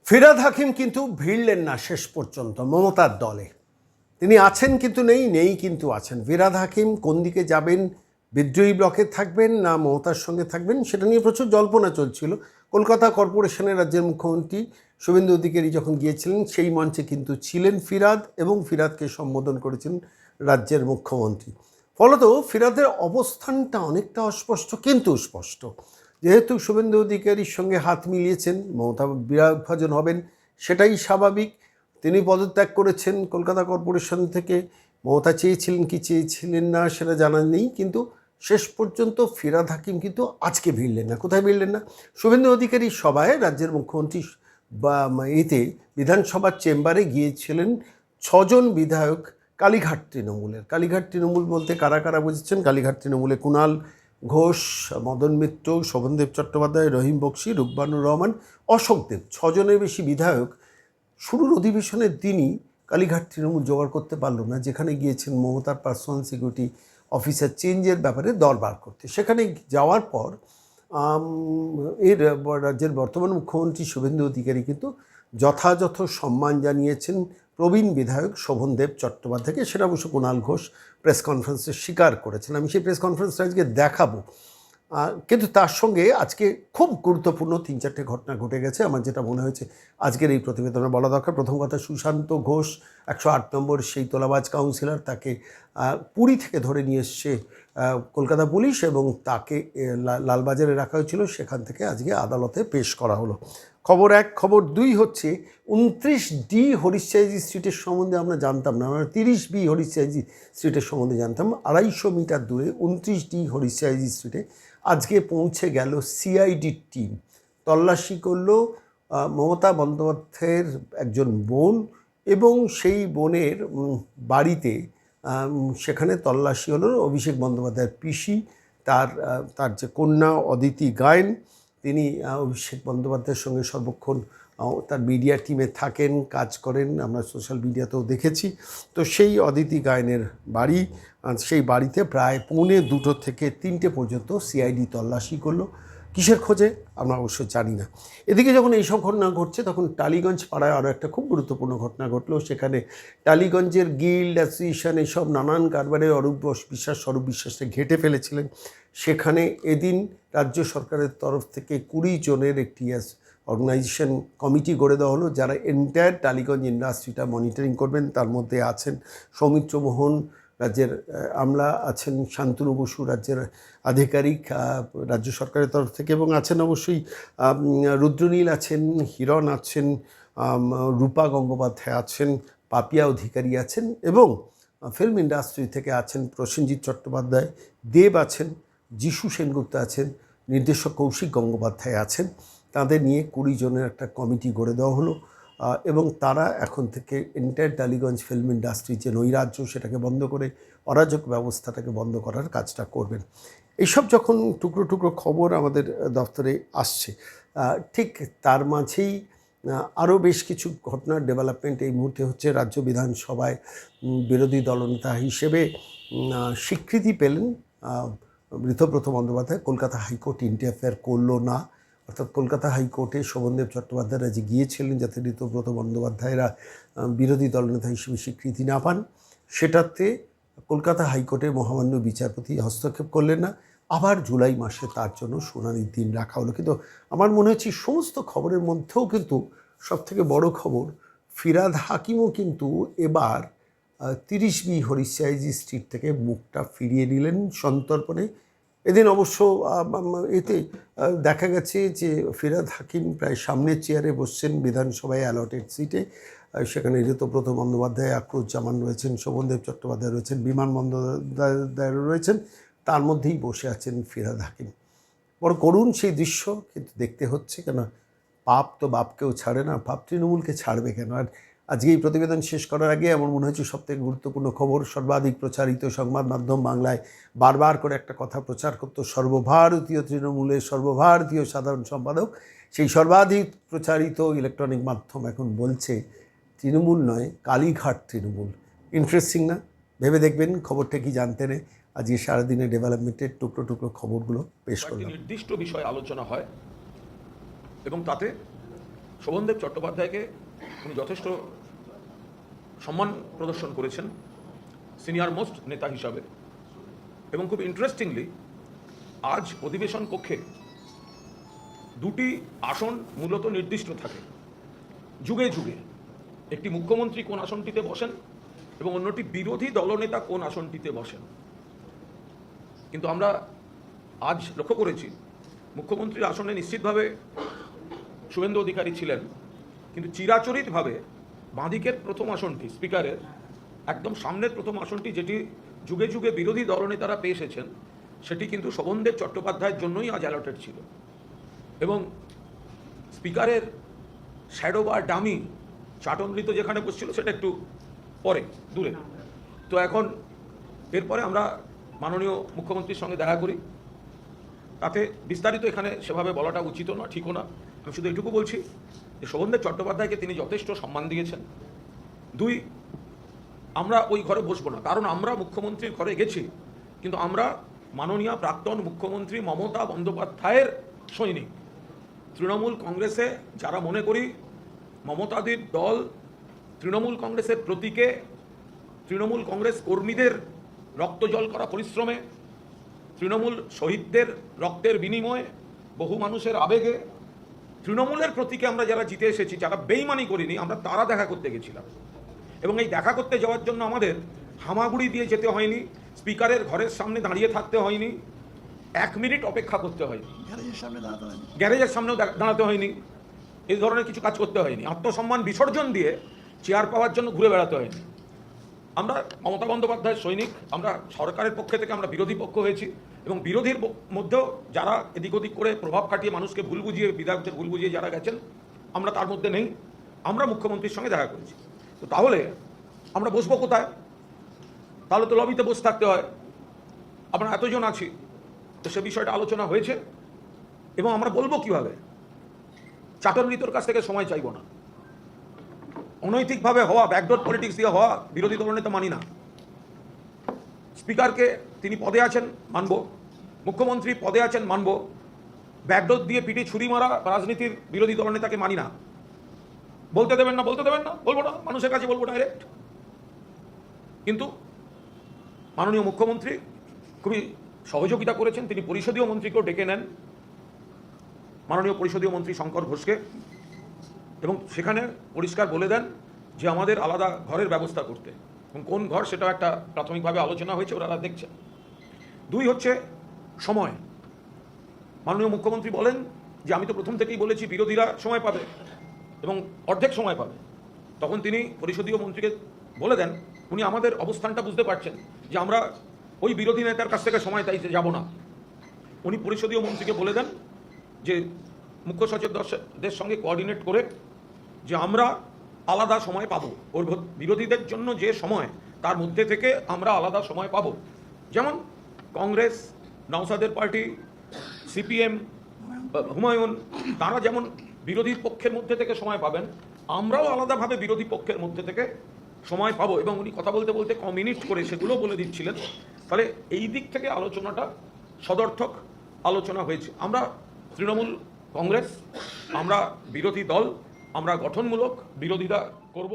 ফিরহাদ হাকিম কিন্তু ভিড়লেন না শেষ পর্যন্ত মমতার দলে। তিনি আছেন কিন্তু নেই কিন্তু আছেন। ফিরহাদ হাকিম কোন দিকে যাবেন, বিদ্রোহী ব্লকে থাকবেন না মমতার সঙ্গে থাকবেন, সেটা নিয়ে প্রচুর জল্পনা চলছিল। কলকাতা কর্পোরেশনের রাজ্যের মুখ্যমন্ত্রী শুভেন্দু অধিকারী যখন গিয়েছিলেন সেই মঞ্চে কিন্তু ছিলেন ফিরহাদ এবং ফিরহাদকে সম্বোধন করেছেন রাজ্যের মুখ্যমন্ত্রী। ফলত ফিরহাদের অবস্থানটা অনেকটা অস্পষ্ট কিন্তু স্পষ্ট। যেহেতু শুভেন্দু অধিকারীর সঙ্গে হাত মিলিয়েছেন, মমতা বিরাগভাজন হবেন, সেটাই স্বাভাবিক। তিনি পদত্যাগ করেছেন কলকাতা কর্পোরেশন থেকে। মমতা চেয়েছিলেন কি চেয়েছিলেন না সেটা জানা নেই, কিন্তু শেষ পর্যন্ত ফিরহাদ হাকিম কিন্তু আজকে ভিড়লেন না। কোথায় ভিড়লেন না? শুভেন্দু অধিকারীর সভায় রাজ্যের মুখ্যমন্ত্রী বা এতে বিধানসভার চেম্বারে গিয়েছিলেন ছজন বিধায়ক কালীঘাট তৃণমূলের। কালীঘাট তৃণমূল বলতে কারা কারা বুঝেছেন? কালীঘাট তৃণমূলে কুণাল ঘোষ, মদন মিত্র, শোভনদেব চট্টোপাধ্যায়, রহিম বক্সি, রুকবানুর রহমান, অশোক দেব, ছজনের বেশি বিধায়ক শুরুর অধিবেশনের দিনই কালীঘাট তৃণমূল জোগাড় করতে পারল না, যেখানে গিয়েছেন মমতার পার্সোনাল সিকিউরিটি অফিসার চেঞ্জের ব্যাপারে দরবার করতে। সেখানে যাওয়ার পর এর রাজ্যের বর্তমান মুখ্যমন্ত্রী শুভেন্দু অধিকারী কিন্তু যথাযথ সম্মান জানিয়েছেন প্রবীণ বিধায়ক শোভনদেব চট্টোপাধ্যায়কে। সেটা অবশ্য কুণাল ঘোষ প্রেস কনফারেন্সে স্বীকার করেছেন। আমি সেই প্রেস কনফারেন্সটা আজকে দেখাবো, কিন্তু তার সঙ্গে আজকে খুব গুরুত্বপূর্ণ 3-4টে ঘটনা ঘটে গেছে। আমার যেটা মনে হয়েছে আজকের এই প্রতিবেদনে বলা দরকার। প্রথম কথা, সুশান্ত ঘোষ 108 নম্বর সেই তোলাবাজ কাউন্সিলর, তাকে পুরী থেকে ধরে নিয়ে এসছে কলকাতা পুলিশ এবং তাকে লালবাজারে রাখা হয়েছিল, সেখান থেকে আজকে আদালতে পেশ করা হলো। খবর 1। খবর 2 হচ্ছে 29D হরিশচাইজি স্ট্রিটের সম্বন্ধে আমরা জানতাম না। আমরা 30B হরিশচাইজি স্ট্রিটের সম্বন্ধে জানতাম। 250 মিটার দূরে 29D হরিশচাইজি স্ট্রিটে আজকে পৌঁছে গেল সিআইডির টিম। তল্লাশি করলো মমতা বন্দ্যোপাধ্যায়ের একজন বোন এবং সেই বোনের বাড়িতে। সেখানে তল্লাশি হলো অভিষেক বন্দ্যোপাধ্যায়ের পিসি, তার যে কন্যা অদিতি গায়েন, তিনি অভিষেক বন্দ্যোপাধ্যায়ের সঙ্গে সর্বক্ষণ তার মিডিয়া টিমে থাকেন, কাজ করেন, আমরা সোশ্যাল মিডিয়াতেও দেখেছি। তো সেই অদিতি গায়েনের বাড়ি, সেই বাড়িতে প্রায় 2:45 থেকে 3টে পর্যন্ত সিআইডি তল্লাশি করলো। কিসের খোঁজে আমরা অবশ্য জানি না। এদিকে যখন এইসব ঘটনা ঘটছে তখন টালিগঞ্জ পাড়ায় আরও একটা খুব গুরুত্বপূর্ণ ঘটনা ঘটলো। সেখানে টালিগঞ্জের গিল্ড অ্যাসোসিয়েশন এসব নানান কারবারে স্বরূপ বিশ্বাসকে ঘেঁটে ফেলেছিলেন। সেখানে এদিন রাজ্য সরকারের তরফ থেকে 20 জনের একটি অর্গানাইজেশন কমিটি গড়ে দেওয়া হলো, যারা এন্টায়ার টালিগঞ্জ ইন্ডাস্ট্রিটা মনিটরিং করবেন। তার মধ্যে আছেন সৌমিত্র মোহন রাজ্যের আমলা, আছেন শান্তনু বসু রাজ্যের আধিকারিক রাজ্য সরকারের তরফ থেকে, এবং আছেন অবশ্যই রুদ্রনীল আছেন, হিরণ আছেন, রূপা গঙ্গোপাধ্যায় আছেন, পাপিয়া অধিকারী আছেন, এবং ফিল্ম ইন্ডাস্ট্রি থেকে আছেন প্রসেনজিৎ চট্টোপাধ্যায়, দেব আছেন, যিশু সেনগুপ্ত আছেন, নির্দেশক কৌশিক গঙ্গোপাধ্যায় আছেন। তাদের নিয়ে 20 জনের একটা কমিটি গড়ে দেওয়া হলো এবং তারা এখন থেকে এন্টায়ার টালিগঞ্জ ফিল্ম ইন্ডাস্ট্রির যে নৈরাজ্য সেটাকে বন্ধ করে অরাজক ব্যবস্থাটাকে বন্ধ করার কাজটা করবেন। এইসব যখন টুকরো টুকরো খবর আমাদের দপ্তরে আসছে, ঠিক তার মাঝেই আরও বেশ কিছু ঘটনার ডেভেলপমেন্ট এই মুহূর্তে হচ্ছে। রাজ্য বিধানসভায় বিরোধী দলনেতা হিসেবে স্বীকৃতি পেলেন ঋতব্রত বন্দ্যোপাধ্যায়। কলকাতা হাইকোর্ট ইন্টারফেয়ার করলো না, অর্থাৎ কলকাতা হাইকোর্টে শোভনদেব চট্টোপাধ্যায়রা যে গিয়েছিলেন যাতে ঋতব্রত বন্দ্যোপাধ্যায়রা বিরোধী দলনেতা হিসেবে স্বীকৃতি না পান, সেটাতে কলকাতা হাইকোর্টের মহামান্য বিচারপতি হস্তক্ষেপ করলেন না। আবার জুলাই মাসে তার জন্য শুনানির দিন রাখা হলো। কিন্তু আমার মনে হচ্ছে সমস্ত খবরের মধ্যেও কিন্তু সবথেকে বড় খবর, ফিরহাদ হাকিমও কিন্তু এবার 30B হরিশচাইজি স্ট্রিট থেকে মুখটা ফিরিয়ে নিলেন সন্তর্পণে। এদিন অবশ্য এতে দেখা গেছে যে ফিরহাদ হাকিম প্রায় সামনের চেয়ারে বসছেন বিধানসভায় অ্যালটেড সিটে। সেখানে ঋতব্রত বন্দ্যোপাধ্যায়, আক্রুজ্জামান রয়েছেন, শোভনদেব চট্টোপাধ্যায় রয়েছেন, বিমান বন্দ্যোপাধ্যায় রয়েছেন, তার মধ্যেই বসে আছেন ফিরহাদ হাকিম। বড় করুণ সেই দৃশ্য, কিন্তু দেখতে হচ্ছে। কেন, পাপ তো বাপকেও ছাড়ে না, পাপ তৃণমূলকে ছাড়বে কেন? আর আজকে এই প্রতিবেদন শেষ করার আগে আমার মনে হচ্ছে সবথেকে গুরুত্বপূর্ণ খবর, সর্বাধিক প্রচারিত সংবাদ মাধ্যম বাংলায় বারবার করে একটা কথা প্রচার করতো, সর্বভারতীয় তৃণমূলের সর্বভারতীয় সাধারণ সম্পাদক। সেই সর্বাধিক প্রচারিত ইলেকট্রনিক মাধ্যম এখন বলছে তৃণমূল নয়, কালীঘাট তৃণমূল। ইন্টারেস্টিং না? ভেবে দেখবেন খবরটা কি জানতে নেই। আজকে সারাদিনের ডেভেলপমেন্টের টুকরো টুকরো খবরগুলো পেশ করলাম। নির্দিষ্ট বিষয় আলোচনা হয় এবং তাতে শোভনদেব চট্টোপাধ্যায়কে উনি যথেষ্ট সম্মান প্রদর্শন করেছেন সিনিয়র মোস্ট নেতা হিসাবে। এবং খুব ইন্টারেস্টিংলি আজ অধিবেশন কক্ষে দুটি আসন মূলত নির্দিষ্ট থাকে যুগে যুগে। একটি মুখ্যমন্ত্রী কোন আসনটিতে বসেন এবং অন্যটি বিরোধী দলনেতা কোন আসনটিতে বসেন। কিন্তু আমরা আজ লক্ষ্য করেছি মুখ্যমন্ত্রীর আসনে নিশ্চিতভাবে শুভেন্দু অধিকারী ছিলেন, কিন্তু চিরাচরিতভাবে বাঁদিকের প্রথম আসনটি স্পিকারের একদম সামনের প্রথম আসনটি যেটি যুগে যুগে বিরোধী দলনেতারা পেয়ে এসেছেন সেটি কিন্তু শোভনদেব চট্টোপাধ্যায়ের জন্যই আজ অ্যালটেড ছিল। এবং স্পিকারের শ্যাডো বা ডামি চাটমৃত যেখানে বসছিল সেটা একটু পরে দূরে। তো এখন এরপরে আমরা মাননীয় মুখ্যমন্ত্রীর সঙ্গে দেখা করি, তাতে বিস্তারিত এখানে সেভাবে বলাটা উচিত না, ঠিকও না। আমি শুধু এটুকু বলছি যে শোভনদেব চট্টোপাধ্যায়কে তিনি যথেষ্ট সম্মান দিয়েছেন। দুই, আমরা ওই ঘরে বসবো না, কারণ আমরা মুখ্যমন্ত্রীর ঘরে গেছি, কিন্তু আমরা মাননীয় প্রাক্তন মুখ্যমন্ত্রী মমতা বন্দ্যোপাধ্যায়ের সৈনিক। তৃণমূল কংগ্রেসে যারা মনে করি মমতাদির দল তৃণমূল কংগ্রেসের প্রতীকে, তৃণমূল কংগ্রেস কর্মীদের রক্ত জল করা পরিশ্রমে, তৃণমূল শহীদদের রক্তের বিনিময়ে, বহু মানুষের আবেগে, তৃণমূলের প্রতীকে আমরা যারা জিতে এসেছি, যারা বেইমানি করিনি, আমরা তারা দেখা করতে গেছিলাম। এবং এই দেখা করতে যাওয়ার জন্য আমাদের হামাগুড়ি দিয়ে যেতে হয়নি, স্পিকারের ঘরের সামনে দাঁড়িয়ে থাকতে হয়নি, 1 মিনিট অপেক্ষা করতে হয়নি, গ্যারেজের সামনেও দাঁড়াতে হয়নি, এই ধরনের কিছু কাজ করতে হয়নি, আত্মসম্মান বিসর্জন দিয়ে চেয়ার পাওয়ার জন্য ঘুরে বেড়াতে হয়নি। আমরা মমতা বন্দ্যোপাধ্যায়ের সৈনিক, আমরা সরকারের পক্ষে থেকে আমরা বিরোধী পক্ষ হয়েছি, এবং বিরোধীর মধ্যেও যারা এদিক ওদিক করে প্রভাব খাটিয়ে মানুষকে ভুল বুঝিয়ে, বিধায়কদের ভুল বুঝিয়ে যারা গেছেন, আমরা তার মধ্যে নেই। আমরা মুখ্যমন্ত্রীর সঙ্গে দেখা করেছি। তো তাহলে আমরা বসবো কোথায়? তাহলে তো লবিতে বসে থাকতে হয়। আমরা এতজন আছি, তো সে বিষয়টা আলোচনা হয়েছে। এবং আমরা বলবো কিভাবে? চাটমৃতর কাছ থেকে সময় চাইব না। অনৈতিকভাবে হওয়া, ব্যাকডোর পলিটিক্স দিয়ে হওয়া বিরোধী দলনেতা মানি না। স্পিকারকে তিনি পদে আছেন মানব, মুখ্যমন্ত্রী পদে আছেন মানব, ব্যাকডোর দিয়ে পিঠে ছুরি মারা রাজনীতির বিরোধী দলনেতাকে মানি না। বলতে দেবেন না, বলতে দেবেন না, বলবো না, মানুষের কাছে বলবো ডাইরেক্ট। কিন্তু মাননীয় মুখ্যমন্ত্রী খুবই সহযোগিতা করেছেন, তিনি পরিষদীয় মন্ত্রীকেও ডেকে নেন, মাননীয় পরিষদীয় মন্ত্রী শঙ্কর ঘোষকে, এবং সেখানে পরিষ্কার বলে দেন যে আমাদের আলাদা ঘরের ব্যবস্থা করতে, এবং কোন ঘর সেটাও একটা প্রাথমিকভাবে আলোচনা হয়েছে, ওরা দেখছেন। 2 হচ্ছে সময়। মাননীয় মুখ্যমন্ত্রী বলেন যে আমি তো প্রথম থেকেই বলেছি বিরোধীরা সময় পাবে এবং অর্ধেক সময় পাবে। তখন তিনি পরিষদীয় মন্ত্রীকে বলে দেন, উনি আমাদের অবস্থানটা বুঝতে পারছেন যে আমরা ওই বিরোধী নেতার কাছ থেকে সময় চাইতে যাব না। উনি পরিষদীয় মন্ত্রীকে বলে দেন যে মুখ্য সচেতকদের সঙ্গে কোঅর্ডিনেট করে যে আমরা আলাদা সময় পাবো, ওর বিরোধীদের জন্য যে সময় তার মধ্যে থেকে আমরা আলাদা সময় পাবো। যেমন কংগ্রেস, নওশাদের পার্টি, সিপিএম, হুমায়ুন, তারা যেমন বিরোধী পক্ষের মধ্যে থেকে সময় পাবেন, আমরাও আলাদাভাবে বিরোধী পক্ষের মধ্যে থেকে সময় পাবো। এবং উনি কথা বলতে বলতে মিনিট করে সেগুলো বলে দিচ্ছিলেন। তাহলে এই দিক থেকে আলোচনাটা সদর্থক আলোচনা হয়েছে। আমরা তৃণমূল কংগ্রেস, আমরা বিরোধী দল, আমরা গঠনমূলক বিরোধিতা করব।